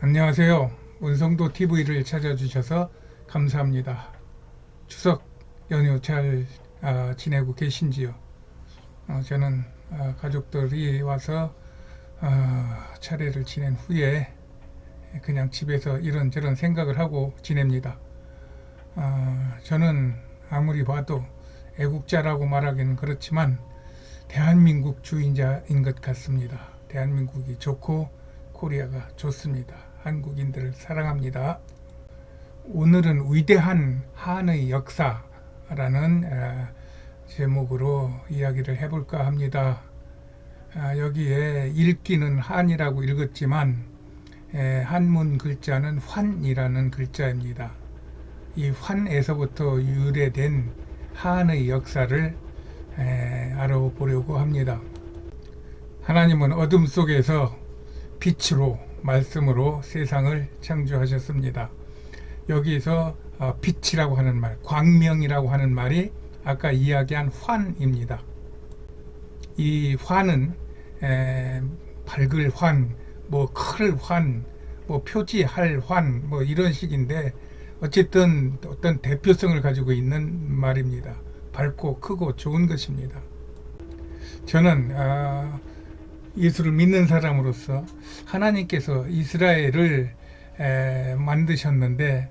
안녕하세요. 운성도 TV를 찾아주셔서 감사합니다. 추석 연휴 잘 지내고 계신지요? 저는 가족들이 와서 차례를 지낸 후에 그냥 집에서 이런저런 생각을 하고 지냅니다. 저는 아무리 봐도 애국자라고 말하기는 그렇지만 대한민국 주인자인 것 같습니다. 대한민국이 좋고 코리아가 좋습니다. 한국인들을 사랑합니다. 오늘은 위대한 한의 역사라는 제목으로 이야기를 해볼까 합니다. 여기에 읽기는 한이라고 읽었지만 한문 글자는 환이라는 글자입니다. 이 환에서부터 유래된 한의 역사를 알아보려고 합니다. 하나님은 어둠 속에서 빛으로 말씀으로 세상을 창조하셨습니다. 여기서 빛이라고 하는 말, 광명이라고 하는 말이 아까 이야기한 환입니다. 이 환은 밝을 환, 뭐 클 환, 뭐 표지할 환, 뭐 이런 식인데 어쨌든 어떤 대표성을 가지고 있는 말입니다. 밝고 크고 좋은 것입니다. 저는 예수를 믿는 사람으로서 하나님께서 이스라엘을 만드셨는데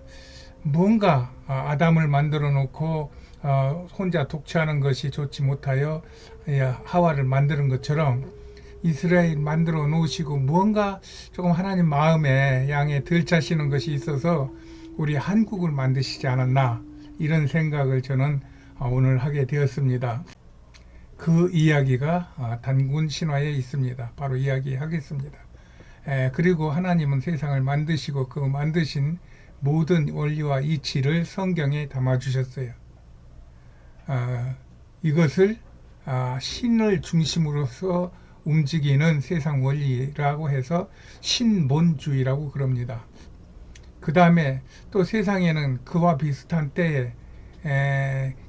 뭔가 아담을 만들어 놓고 혼자 독처하는 것이 좋지 못하여 하와를 만드는 것처럼 이스라엘 만들어 놓으시고 뭔가 조금 하나님 마음에 양에 덜 차시는 것이 있어서 우리 한국을 만드시지 않았나, 이런 생각을 저는 오늘 하게 되었습니다. 그 이야기가 단군 신화에 있습니다. 바로 이야기하겠습니다. 그리고 하나님은 세상을 만드시고 그 만드신 모든 원리와 이치를 성경에 담아주셨어요. 이것을 신을 중심으로서 움직이는 세상 원리라고 해서 신본주의라고 그럽니다. 그 다음에 또 세상에는 그와 비슷한 때에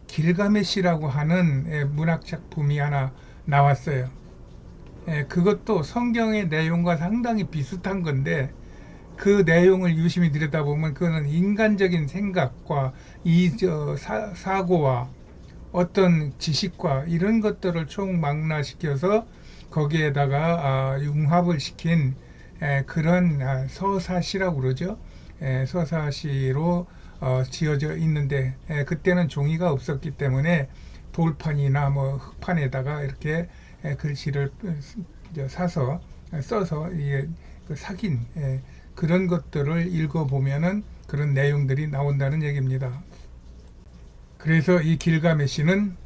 길가메시라고 하는 문학 작품이 하나 나왔어요. 그것도 성경의 내용과 상당히 비슷한 건데 그 내용을 유심히 들여다보면 그거는 인간적인 생각과 사고와 어떤 지식과 이런 것들을 총망라시켜서 거기에다가 융합을 시킨 그런 서사시라고 그러죠. 서사시로 지어져 있는데 그때는 종이가 없었기 때문에 돌판이나 뭐 흙판에다가 이렇게 글씨를 사서 써서 삭인 그런 것들을 읽어보면은 그런 내용들이 나온다는 얘기입니다. 그래서 이 길가메시는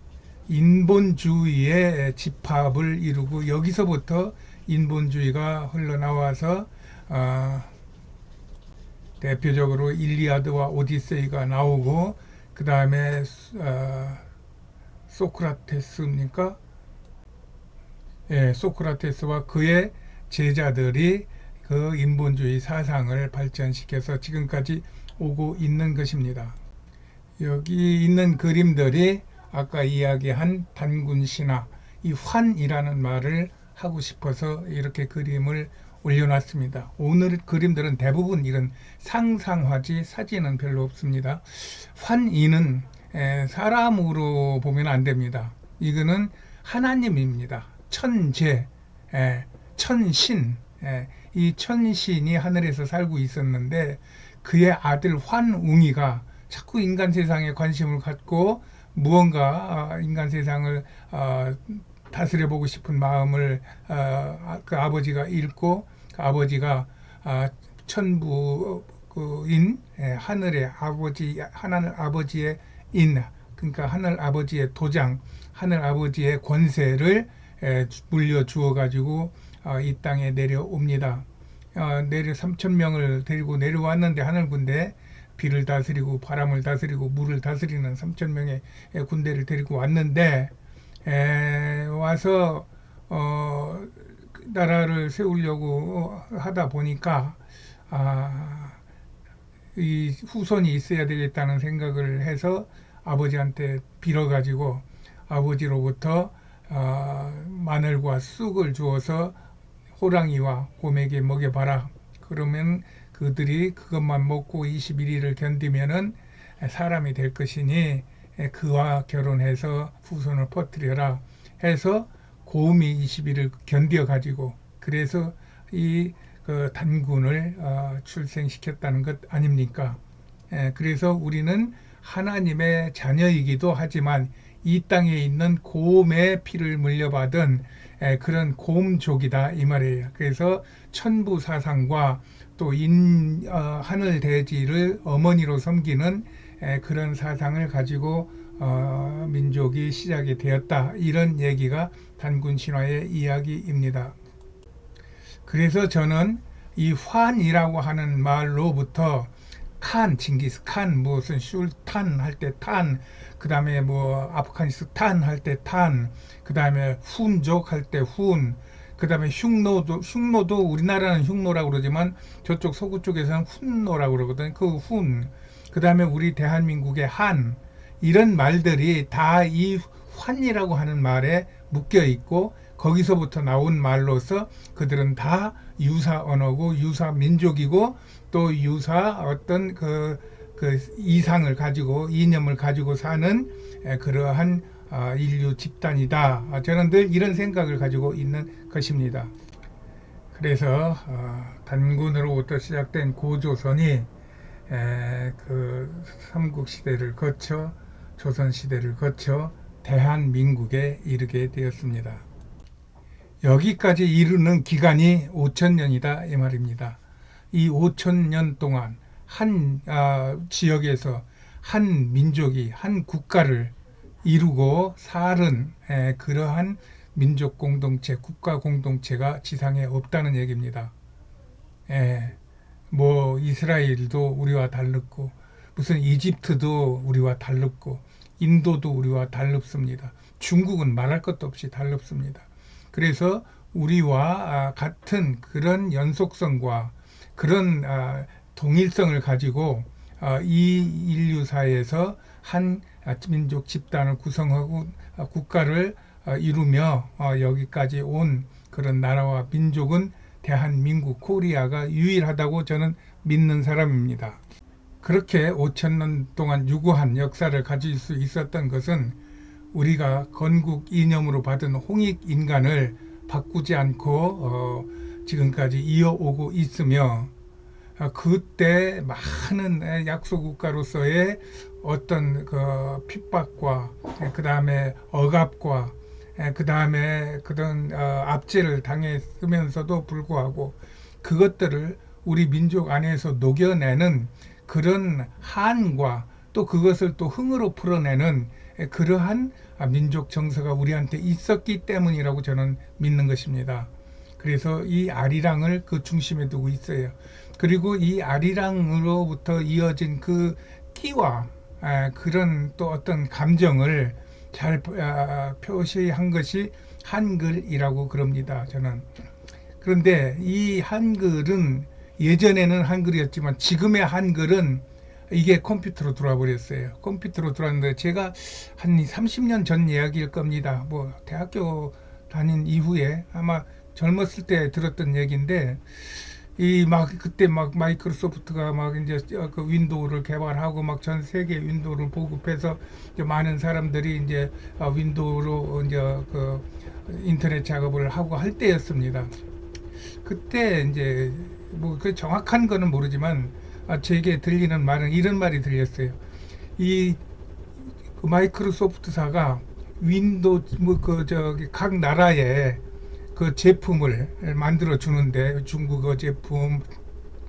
인본주의의 집합을 이루고 여기서부터 인본주의가 흘러나와서 대표적으로 일리아드와 오디세이가 나오고 그 다음에 소크라테스입니까? 소크라테스와 그의 제자들이 그 인본주의 사상을 발전시켜서 지금까지 오고 있는 것입니다. 여기 있는 그림들이 아까 이야기한 단군신화, 이 환이라는 말을 하고 싶어서 이렇게 그림을 올려놨습니다. 오늘 그림들은 대부분 이런 상상화지 사진은 별로 없습니다. 환이는 사람으로 보면 안 됩니다. 이거는 하나님입니다. 천재, 천신, 이 천신이 하늘에서 살고 있었는데 그의 아들 환웅이가 자꾸 인간 세상에 관심을 갖고 무언가 인간 세상을 다스려 보고 싶은 마음을 그 아버지가 잃고 그 아버지가 천부인 하늘의 아버지, 하늘 아버지의 인, 그러니까 하늘 아버지의 도장, 하늘 아버지의 권세를 물려주어 가지고 이 땅에 내려옵니다. 내려 3천 명을 데리고 내려왔는데 하늘 군대, 비를 다스리고 바람을 다스리고 물을 다스리는 3천 명의 군대를 데리고 왔는데 와서 나라를 세우려고 하다 보니까 이 후손이 있어야 되겠다는 생각을 해서 아버지한테 빌어가지고 아버지로부터 마늘과 쑥을 주어서 호랑이와 곰에게 먹여봐라. 그러면 그들이 그것만 먹고 21일을 견디면은 사람이 될 것이니 그와 결혼해서 후손을 퍼뜨려라 해서 고음이 20일을 견뎌 가지고 그래서 그 단군을 출생시켰다는 것 아닙니까? 그래서 우리는 하나님의 자녀이기도 하지만 이 땅에 있는 고음의 피를 물려받은 그런 고음족이다 이 말이에요. 그래서 천부 사상과 또 하늘 대지를 어머니로 섬기는 그런 사상을 가지고 민족이 시작이 되었다. 이런 얘기가 단군 신화의 이야기입니다. 그래서 저는 이 환이라고 하는 말로부터 징기스 칸, 무슨 술탄 할 때 탄, 그 다음에 뭐 아프가니스탄 할 때 탄, 그 다음에 훈족 할 때 훈, 그 다음에 흉노도 우리나라는 흉노라고 그러지만 저쪽 서구 쪽에서는 훈노라고 그러거든. 그 훈, 그 다음에 우리 대한민국의 한, 이런 말들이 다 이 환이라고 하는 말에 묶여 있고 거기서부터 나온 말로서 그들은 다 유사 언어고 유사 민족이고 또 유사 어떤 그 이상을 가지고 이념을 가지고 사는 그러한 인류 집단이다. 저는 늘 이런 생각을 가지고 있는 것입니다. 그래서 단군으로부터 시작된 고조선이 그 삼국시대를 거쳐 조선시대를 거쳐 대한민국에 이르게 되었습니다. 여기까지 이르는 기간이 5,000년이다 이 말입니다. 이 5,000년 동안 한 지역에서 한 민족이 한 국가를 이루고 살은 그러한 민족 공동체, 국가 공동체가 지상에 없다는 얘기입니다. 뭐 이스라엘도 우리와 다르고 무슨 이집트도 우리와 다르고 인도도 우리와 다릅습니다. 중국은 말할 것도 없이 다릅습니다. 그래서 우리와 같은 그런 연속성과 그런 동일성을 가지고 이 인류사에서 한 민족 집단을 구성하고 국가를 이루며 여기까지 온 그런 나라와 민족은 대한민국 코리아가 유일하다고 저는 믿는 사람입니다. 그렇게 5,000년 동안 유구한 역사를 가질 수 있었던 것은 우리가 건국 이념으로 받은 홍익인간을 바꾸지 않고 지금까지 이어오고 있으며 그때 많은 약소국가로서의 어떤 그 핍박과 그 다음에 억압과 그 다음에 그런 압제를 당했으면서도 불구하고 그것들을 우리 민족 안에서 녹여내는 그런 한과 또 그것을 또 흥으로 풀어내는 그러한 민족 정서가 우리한테 있었기 때문이라고 저는 믿는 것입니다. 그래서 이 아리랑을 그 중심에 두고 있어요. 그리고 이 아리랑으로부터 이어진 그 끼와 그런 또 어떤 감정을 잘 표시한 것이 한글이라고 그럽니다. 저는. 그런데 이 한글은 예전에는 한글이었지만 지금의 한글은 이게 컴퓨터로 들어와 버렸어요. 컴퓨터로 들어왔는데 제가 한 30년 전 이야기일 겁니다. 뭐 대학교 다닌 이후에 아마 젊었을 때 들었던 얘기인데 그때 마이크로소프트가 이제 그 윈도우를 개발하고 전 세계 윈도우를 보급해서 이제 많은 사람들이 이제 윈도우로 이제 그 인터넷 작업을 하고 할 때였습니다. 그때 이제 뭐 그 정확한 거는 모르지만 제게 들리는 말은 이런 말이 들렸어요. 그 마이크로소프트사가 윈도우 각 나라에 그 제품을 만들어 주는데 중국어 제품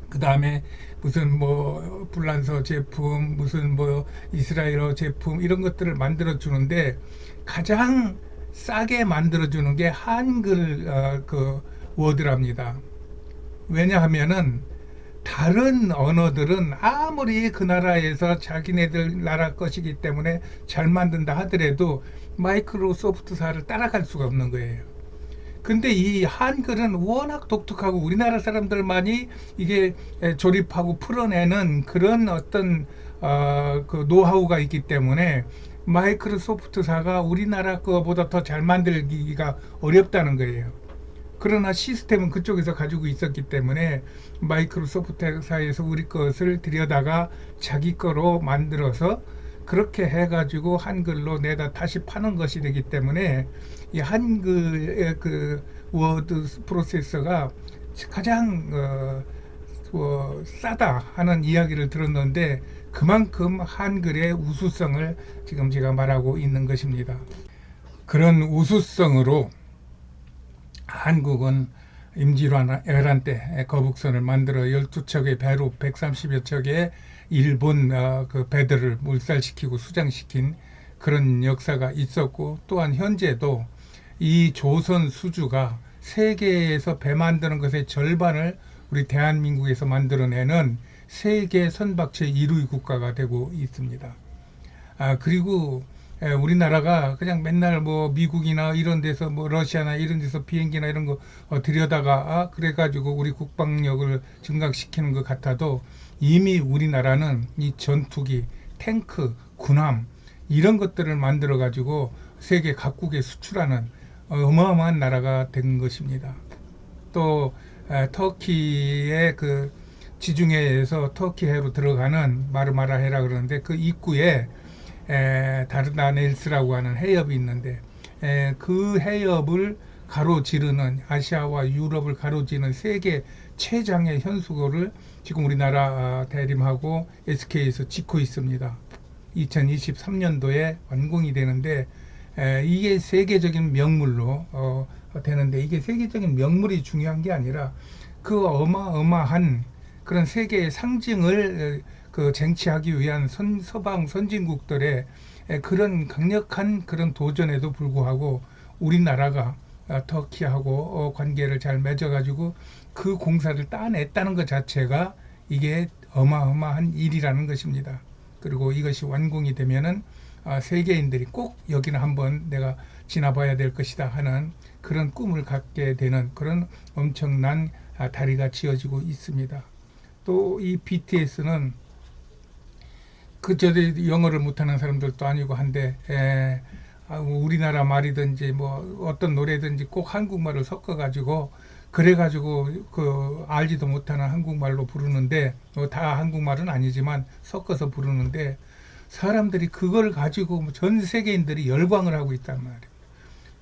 그 다음에 무슨 뭐 불란서 제품 무슨 뭐 이스라엘어 제품 이런 것들을 만들어 주는데 가장 싸게 만들어 주는 게 한글 그 워드랍니다. 왜냐하면은 다른 언어들은 아무리 그 나라에서 자기네들 나라 것이기 때문에 잘 만든다 하더라도 마이크로소프트사를 따라갈 수가 없는 거예요. 근데 이 한글은 워낙 독특하고 우리나라 사람들만이 이게 조립하고 풀어내는 그런 어떤 그 노하우가 있기 때문에 마이크로소프트사가 우리나라 거보다 더 잘 만들기가 어렵다는 거예요. 그러나 시스템은 그쪽에서 가지고 있었기 때문에 마이크로소프트사에서 우리 것을 들여다가 자기 거로 만들어서 그렇게 해가지고 한글로 내다 다시 파는 것이 되기 때문에 이 한글의 그 워드 프로세서가 가장 싸다 하는 이야기를 들었는데 그만큼 한글의 우수성을 지금 제가 말하고 있는 것입니다. 그런 우수성으로 한국은 임진왜란 때 거북선을 만들어 12척의 배로 130여 척의 일본 그 배들을 몰살시키고 수장시킨 그런 역사가 있었고, 또한 현재도 이 조선 수주가 세계에서 배 만드는 것의 절반을 우리 대한민국에서 만들어내는 세계 선박체 1위 국가가 되고 있습니다. 그리고 우리나라가 그냥 맨날 뭐 미국이나 이런 데서 뭐 러시아나 이런 데서 비행기나 이런 거 들여다가 그래가지고 우리 국방력을 증강시키는 것 같아도 이미 우리나라는 이 전투기, 탱크, 군함 이런 것들을 만들어 가지고 세계 각국에 수출하는 어마어마한 나라가 된 것입니다. 또 터키의 그 지중해에서 터키해로 들어가는 마르마라해라 그러는데 그 입구에 다르다넬스라고 하는 해협이 있는데 그 해협을 가로지르는 아시아와 유럽을 가로지르는 세계 최장의 현수고를 지금 우리나라 대림하고 SK에서 짓고 있습니다. 2023년도에 완공이 되는데 이게 세계적인 명물로 되는데, 이게 세계적인 명물이 중요한 게 아니라 그 어마어마한 그런 세계의 상징을 그 쟁취하기 위한 서방 선진국들의 그런 강력한 그런 도전에도 불구하고 우리나라가 터키하고 관계를 잘 맺어가지고 그 공사를 따냈다는 것 자체가 이게 어마어마한 일이라는 것입니다. 그리고 이것이 완공이 되면은 세계인들이 꼭 여기는 한번 내가 지나봐야 될 것이다 하는 그런 꿈을 갖게 되는 그런 엄청난 다리가 지어지고 있습니다. 또 이 BTS는 저도 영어를 못하는 사람들도 아니고 한데 우리나라 말이든지 뭐 어떤 노래든지 꼭 한국말을 섞어가지고 그래가지고 그 알지도 못하는 한국말로 부르는데 다 한국말은 아니지만 섞어서 부르는데 사람들이 그걸 가지고 전 세계인들이 열광을 하고 있단 말이에요.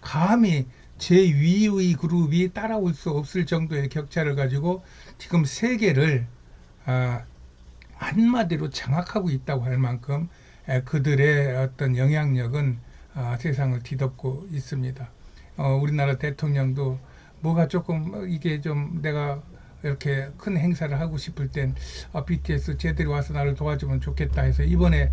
감히 제2의 그룹이 따라올 수 없을 정도의 격차를 가지고 지금 세계를 한마디로 장악하고 있다고 할 만큼 그들의 어떤 영향력은 세상을 뒤덮고 있습니다. 우리나라 대통령도 뭐가 조금 이게 좀 내가 이렇게 큰 행사를 하고 싶을 땐 BTS 쟤들이 와서 나를 도와주면 좋겠다 해서 이번에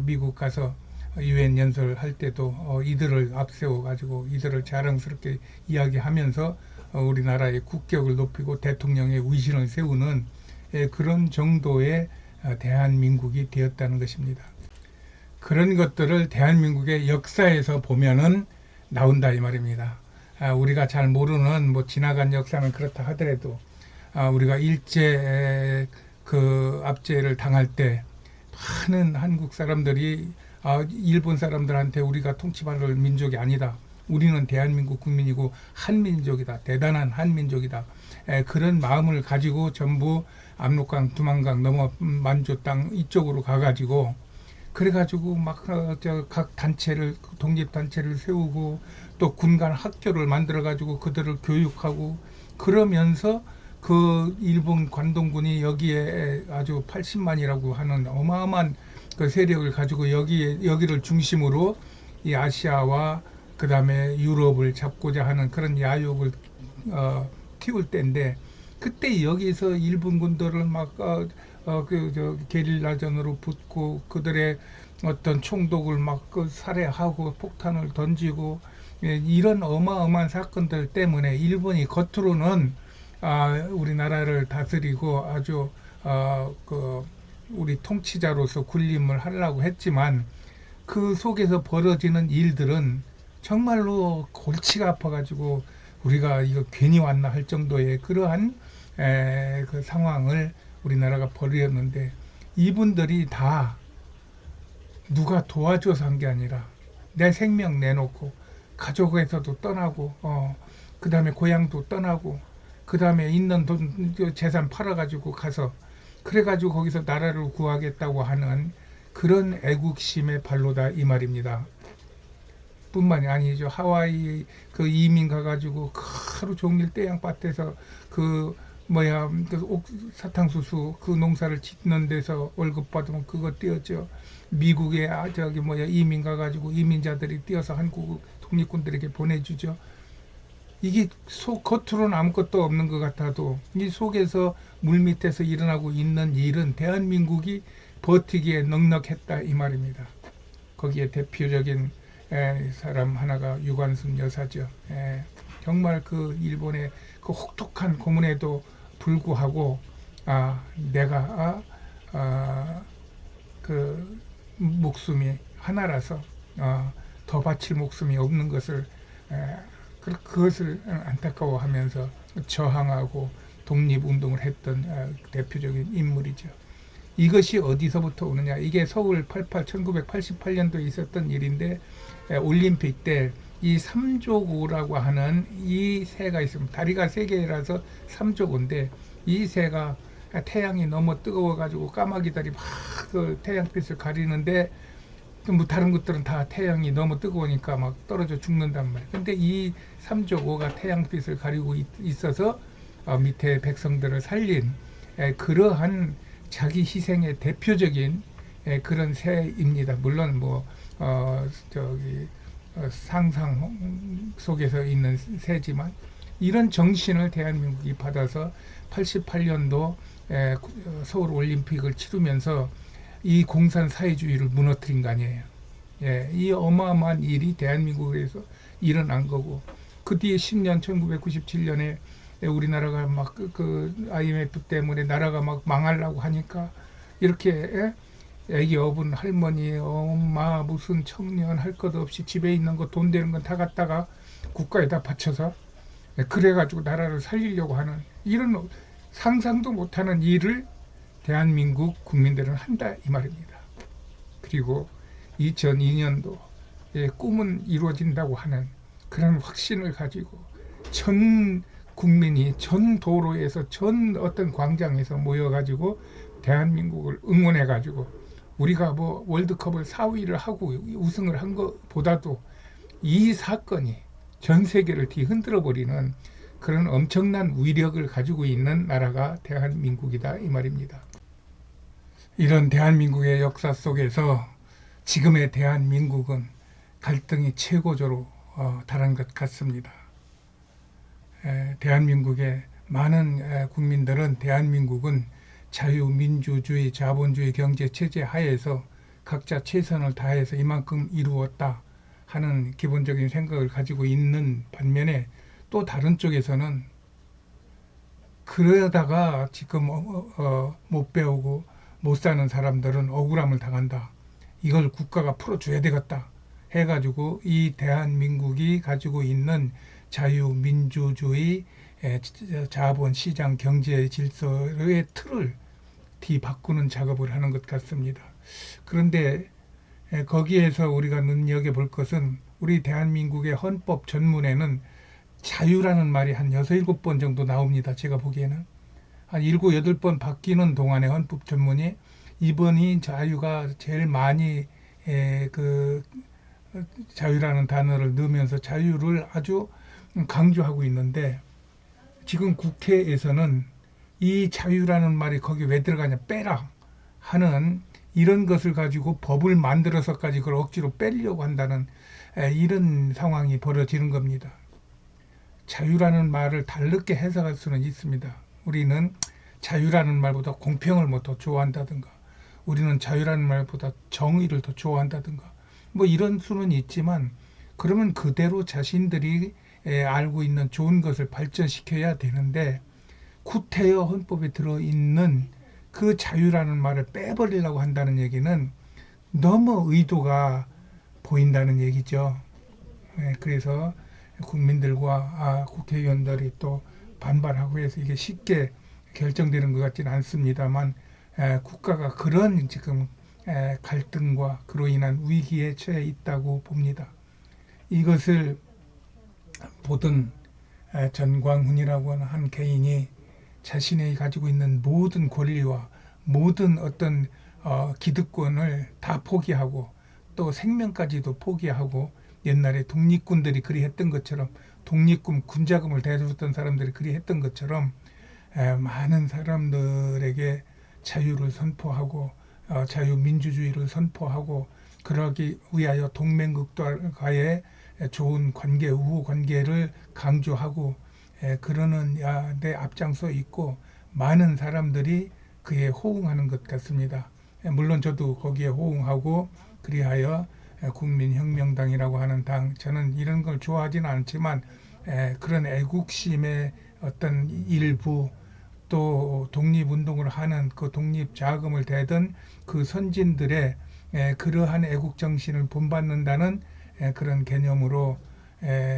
미국 가서 유엔 연설할 때도 이들을 앞세워 가지고 이들을 자랑스럽게 이야기하면서 우리나라의 국격을 높이고 대통령의 위신을 세우는 그런 정도의 대한민국이 되었다는 것입니다. 그런 것들을 대한민국의 역사에서 보면은 나온다 이 말입니다. 우리가 잘 모르는 뭐 지나간 역사는 그렇다 하더라도 우리가 일제 그 압제를 당할 때 많은 한국 사람들이 일본 사람들한테 우리가 통치받을 민족이 아니다. 우리는 대한민국 국민이고 한민족이다. 대단한 한민족이다. 그런 마음을 가지고 전부 압록강, 두만강 넘어 만주 땅 이쪽으로 가가지고 그래가지고 막 각 단체를 독립단체를 세우고 또 군간 학교를 만들어가지고 그들을 교육하고 그러면서 그 일본 관동군이 여기에 아주 80만이라고 하는 어마어마한 그 세력을 가지고 여기를 중심으로 이 아시아와 그 다음에 유럽을 잡고자 하는 그런 야욕을 키울 때인데 그때 여기서 일본 군들을 막 게릴라전으로 붙고 그들의 어떤 총독을 막 살해하고 폭탄을 던지고 이런 어마어마한 사건들 때문에 일본이 겉으로는 우리나라를 다스리고 아주 우리 통치자로서 군림을 하려고 했지만 그 속에서 벌어지는 일들은 정말로 골치가 아파가지고 우리가 이거 괜히 왔나 할 정도의 그러한 그 상황을 우리나라가 벌였는데 이분들이 다 누가 도와줘서 한 게 아니라 내 생명 내놓고 가족에서도 떠나고 그 다음에 고향도 떠나고 그 다음에 있는 돈 재산 팔아가지고 가서 그래가지고 거기서 나라를 구하겠다고 하는 그런 애국심의 발로다 이 말입니다. 뿐만이 아니죠. 하와이 그 이민 가가지고 하루 종일 태양밭에서 그 뭐야 그 사탕수수 그 농사를 짓는 데서 월급 받으면 그거 띄었죠. 미국에 저기 뭐야 이민 가가지고 이민자들이 띄어서 한국 독립군들에게 보내주죠. 이게 겉으로는 아무것도 없는 것 같아도 이 속에서 물밑에서 일어나고 있는 일은 대한민국이 버티기에 넉넉했다 이 말입니다. 거기에 대표적인 사람 하나가 유관순 여사죠. 정말 그 일본의 그 혹독한 고문에도 불구하고 내가 그 목숨이 하나라서 더 바칠 목숨이 없는 것을 그것을 안타까워하면서 저항하고 독립운동을 했던 대표적인 인물이죠. 이것이 어디서부터 오느냐? 이게 서울 1988년도에 있었던 일인데 올림픽 때 이 삼조고라고 하는 이 새가 있습니다. 다리가 세 개라서 삼조고인데 이 새가 태양이 너무 뜨거워가지고 까마귀들이 막 그 태양빛을 가리는데 뭐 다른 것들은 다 태양이 너무 뜨거우니까 막 떨어져 죽는단 말이에요. 근데 이 삼조고가 태양빛을 가리고 있어서 밑에 백성들을 살린 그러한 자기 희생의 대표적인 그런 새입니다. 물론 뭐 상상 속에서 있는 새지만 이런 정신을 대한민국이 받아서 88년도 서울 올림픽을 치르면서 이 공산 사회주의를 무너뜨린 거 아니에요. 이 어마어마한 일이 대한민국에서 일어난 거고 그 뒤에 10년 1997년에 우리나라가 막 그 IMF 때문에 나라가 막 망하려고 하니까 이렇게 애기 어분 할머니 엄마 무슨 청년 할 것 없이 집에 있는 거 돈 되는 건 다 갖다가 국가에다 바쳐서 그래가지고 나라를 살리려고 하는 이런 상상도 못하는 일을 대한민국 국민들은 한다 이 말입니다. 그리고 2002년도 꿈은 이루어진다고 하는 그런 확신을 가지고 전 국민이 전 도로에서 전 어떤 광장에서 모여가지고 대한민국을 응원해가지고 우리가 뭐 월드컵을 4위를 하고 우승을 한 것보다도 이 사건이 전 세계를 뒤흔들어 버리는 그런 엄청난 위력을 가지고 있는 나라가 대한민국이다 이 말입니다. 이런 대한민국의 역사 속에서 지금의 대한민국은 갈등이 최고조로 달한 것 같습니다. 대한민국의 많은 국민들은 대한민국은 자유민주주의, 자본주의 경제체제 하에서 각자 최선을 다해서 이만큼 이루었다 하는 기본적인 생각을 가지고 있는 반면에 또 다른 쪽에서는 그러다가 지금 못 배우고 못 사는 사람들은 억울함을 당한다. 이걸 국가가 풀어줘야 되겠다 해가지고 이 대한민국이 가지고 있는 자유민주주의 자본시장 경제 질서의 틀을 뒤바꾸는 작업을 하는 것 같습니다. 그런데 거기에서 우리가 눈여겨볼 것은 우리 대한민국의 헌법 전문에는 자유라는 말이 한 6, 7번 정도 나옵니다. 제가 보기에는. 한 7, 8번 바뀌는 동안에 헌법 전문이 이번이 자유가 제일 많이 그 자유라는 단어를 넣으면서 자유를 아주 강조하고 있는데 지금 국회에서는 이 자유라는 말이 거기 왜 들어가냐 빼라 하는 이런 것을 가지고 법을 만들어서까지 그걸 억지로 빼려고 한다는 이런 상황이 벌어지는 겁니다. 자유라는 말을 다르게 해석할 수는 있습니다. 우리는 자유라는 말보다 공평을 뭐 더 좋아한다든가 우리는 자유라는 말보다 정의를 더 좋아한다든가 뭐 이런 수는 있지만 그러면 그대로 자신들이 알고 있는 좋은 것을 발전시켜야 되는데 구태여 헌법에 들어있는 그 자유라는 말을 빼버리려고 한다는 얘기는 너무 의도가 보인다는 얘기죠. 그래서 국민들과 국회의원들이 또 반발하고 해서 이게 쉽게 결정되는 것 같지는 않습니다만 국가가 그런 지금 갈등과 그로 인한 위기에 처해 있다고 봅니다. 이것을 보던 전광훈이라고 하는 한 개인이 자신이 가지고 있는 모든 권리와 모든 어떤 기득권을 다 포기하고 또 생명까지도 포기하고, 옛날에 독립군들이 그리 했던 것처럼, 독립군 군자금을 대줬던 사람들이 그리 했던 것처럼 많은 사람들에게 자유를 선포하고 자유민주주의를 선포하고, 그러기 위하여 동맹국가의 좋은 관계, 우호 관계를 강조하고 그러는 데 앞장서 있고, 많은 사람들이 그에 호응하는 것 같습니다. 물론 저도 거기에 호응하고, 그리하여 국민혁명당이라고 하는 당, 저는 이런 걸 좋아하지는 않지만 그런 애국심의 어떤 일부, 또 독립운동을 하는 그 독립자금을 대던 그 선진들의 그러한 애국정신을 본받는다는 그런 개념으로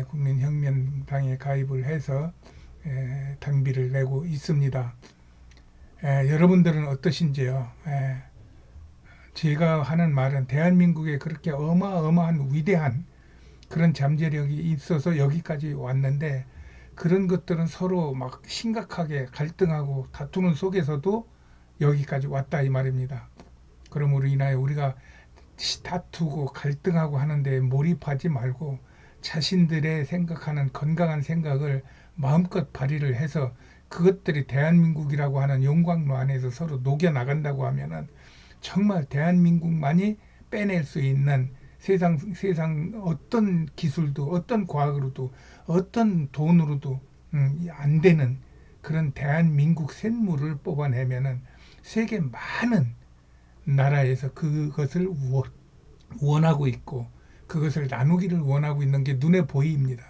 국민혁명당에 가입을 해서 당비를 내고 있습니다. 여러분들은 어떠신지요? 제가 하는 말은 대한민국에 그렇게 어마어마한 위대한 그런 잠재력이 있어서 여기까지 왔는데, 그런 것들은 서로 막 심각하게 갈등하고 다투는 속에서도 여기까지 왔다 이 말입니다. 그러므로 인하여 우리가 다투고 갈등하고 하는데 몰입하지 말고 자신들의 생각하는 건강한 생각을 마음껏 발휘를 해서 그것들이 대한민국이라고 하는 용광로 안에서 서로 녹여나간다고 하면은 정말 대한민국만이 빼낼 수 있는 세상 어떤 기술도 어떤 과학으로도 어떤 돈으로도 안 되는 그런 대한민국 샘물을 뽑아내면은 세계 많은 나라에서 그것을 원하고 있고 그것을 나누기를 원하고 있는 게 눈에 보입니다.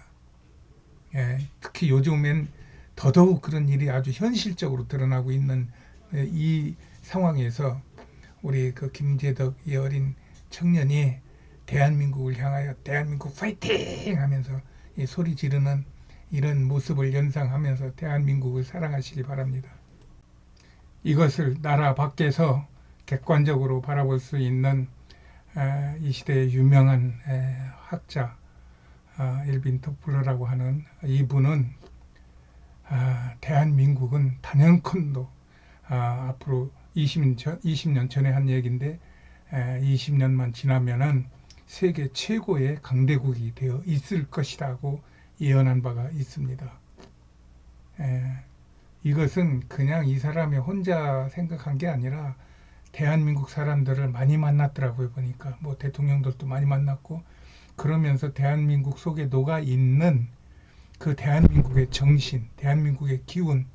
특히 요즘엔 더더욱 그런 일이 아주 현실적으로 드러나고 있는 이 상황에서 우리 그 김재덕 이 어린 청년이 대한민국을 향하여 대한민국 파이팅 하면서 이 소리 지르는 이런 모습을 연상하면서 대한민국을 사랑하시기 바랍니다. 이것을 나라 밖에서 객관적으로 바라볼 수 있는 이 시대의 유명한 학자 일빈 토플러라고 하는 이분은 대한민국은 단연컨도 앞으로 20년 전에 한 얘기인데 20년만 지나면은 세계 최고의 강대국이 되어 있을 것이라고 예언한 바가 있습니다. 이것은 그냥 이 사람이 혼자 생각한 게 아니라 대한민국 사람들을 많이 만났더라고요. 보니까 뭐 대통령들도 많이 만났고, 그러면서 대한민국 속에 녹아 있는 그 대한민국의 정신, 대한민국의 기운,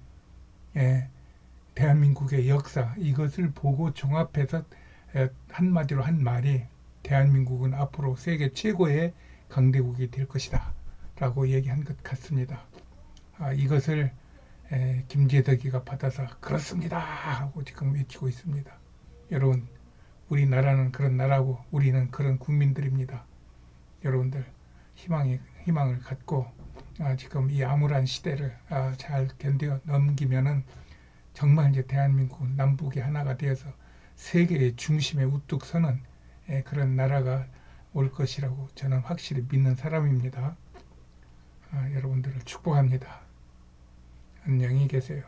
대한민국의 역사, 이것을 보고 종합해서 한마디로 한 말이 대한민국은 앞으로 세계 최고의 강대국이 될 것이다 라고 얘기한 것 같습니다. 이것을 김재덕이가 받아서 그렇습니다 하고 지금 외치고 있습니다. 여러분, 우리나라는 그런 나라고 우리는 그런 국민들입니다. 여러분들 희망을 갖고 지금 이 암울한 시대를 잘 견뎌 넘기면은 정말 이제 대한민국은 남북이 하나가 되어서 세계의 중심에 우뚝 서는 그런 나라가 올 것이라고 저는 확실히 믿는 사람입니다. 여러분들을 축복합니다. 안녕히 계세요.